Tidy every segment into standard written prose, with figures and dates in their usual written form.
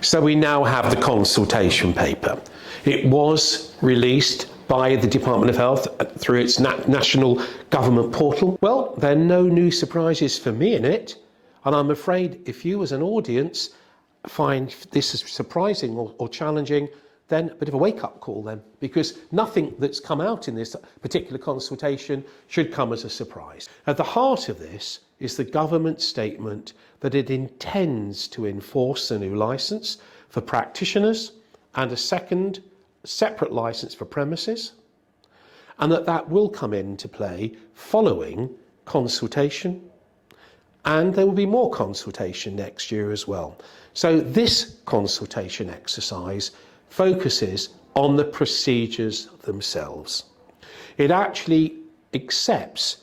So we now have the consultation paper. It was released by the Department of Health through its national government portal. Well, there are no new surprises for me in it, and I'm afraid if you as an audience find this surprising or challenging, then a bit of a wake-up call then, because nothing that's come out in this particular consultation should come as a surprise. At the heart of this is the government statement that it intends to enforce a new licence for practitioners and a second separate licence for premises, and that will come into play following consultation, and there will be more consultation next year as well. So this consultation exercise focuses on the procedures themselves. It actually accepts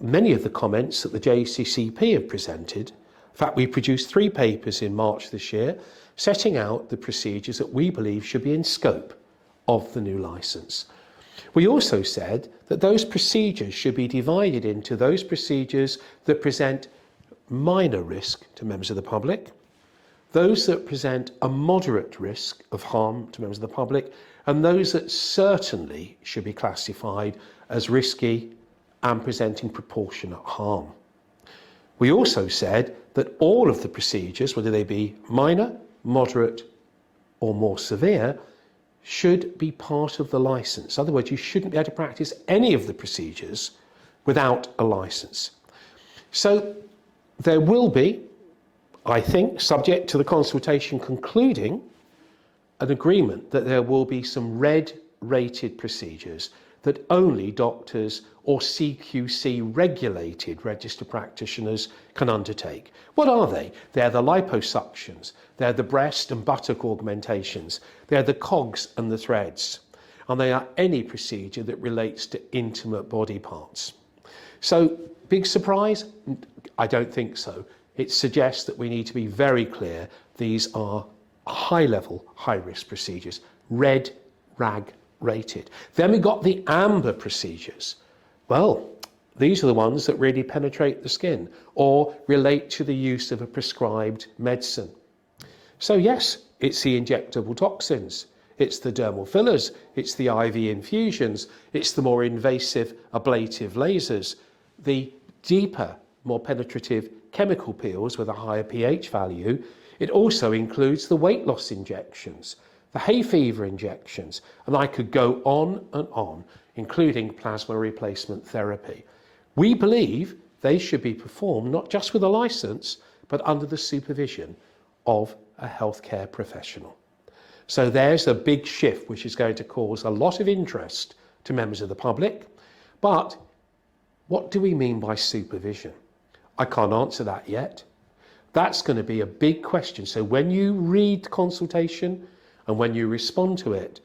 many of the comments that the JCCP have presented. In fact, we produced 3 papers in March this year setting out the procedures that we believe should be in scope of the new licence. We also said that those procedures should be divided into those procedures that present minor risk to members of the public, those that present a moderate risk of harm to members of the public, and those that certainly should be classified as risky and presenting proportionate harm. We also said that all of the procedures, whether they be minor, moderate, or more severe, should be part of the licence. In other words, you shouldn't be able to practice any of the procedures without a licence. So there will be, I think, subject to the consultation concluding, an agreement that there will be some red-rated procedures that only doctors or CQC regulated registered practitioners can undertake. What are they? They're the liposuctions, they're the breast and buttock augmentations, they're the cogs and the threads, and they are any procedure that relates to intimate body parts. So, big surprise? I don't think so. It suggests that we need to be very clear these are high-level, high-risk procedures, red rag rated. Then we got the amber procedures. Well, these are the ones that really penetrate the skin or relate to the use of a prescribed medicine. So yes, it's the injectable toxins, it's the dermal fillers, it's the IV infusions, it's the more invasive ablative lasers, the deeper, more penetrative chemical peels with a higher pH value. It also includes the weight loss injections, the hay fever injections, and I could go on and on, including plasma replacement therapy. We believe they should be performed not just with a licence, but under the supervision of a healthcare professional. So there's a big shift which is going to cause a lot of interest to members of the public. But what do we mean by supervision? I can't answer that yet. That's going to be a big question. So when you read consultation and when you respond to it,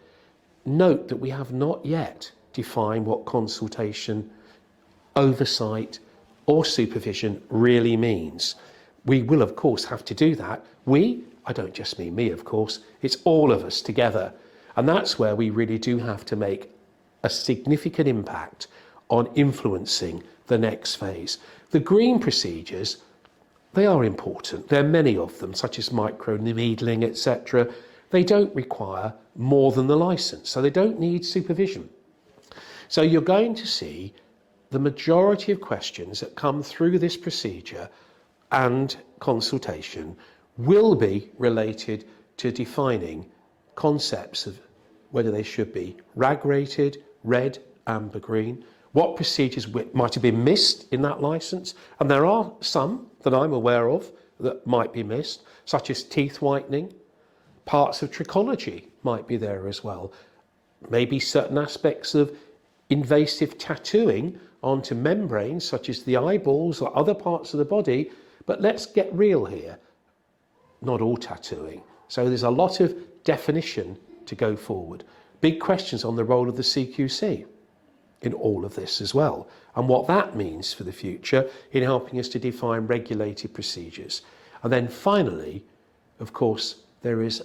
note that we have not yet defined what consultation, oversight or supervision really means. We will of course have to do that. I don't just mean me of course, it's all of us together. And that's where we really do have to make a significant impact on influencing the next phase. The green procedures, they are important. There are many of them, such as microneedling, etc. They don't require more than the licence, so they don't need supervision. So you're going to see the majority of questions that come through this procedure and consultation will be related to defining concepts of whether they should be rag rated, red, amber, green, what procedures might have been missed in that licence, and there are some that I'm aware of that might be missed, such as teeth whitening, parts of trichology might be there as well, maybe certain aspects of invasive tattooing onto membranes such as the eyeballs or other parts of the body, but let's get real here, not all tattooing. So there's a lot of definition to go forward. Big questions on the role of the CQC in all of this as well, and what that means for the future in helping us to define regulated procedures. And then finally, of course, there is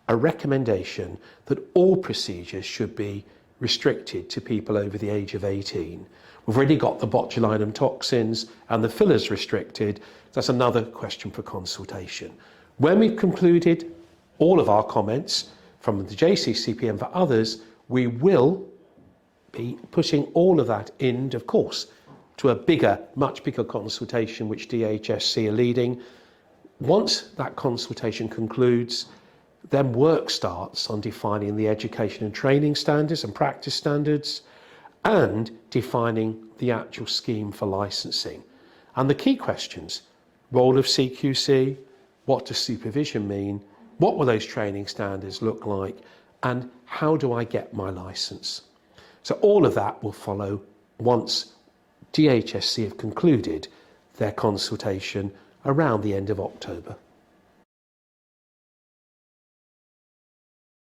a recommendation that all procedures should be restricted to people over the age of 18. We've already got the botulinum toxins and the fillers restricted. That's another question for consultation. When we've concluded all of our comments from the JCCP and for others, we will be putting all of that in, of course, to a bigger, much bigger consultation which DHSC are leading. Once that consultation concludes, then work starts on defining the education and training standards and practice standards and defining the actual scheme for licensing. And the key questions: role of CQC, what does supervision mean, what will those training standards look like, and how do I get my license? So all of that will follow once DHSC have concluded their consultation around the end of October.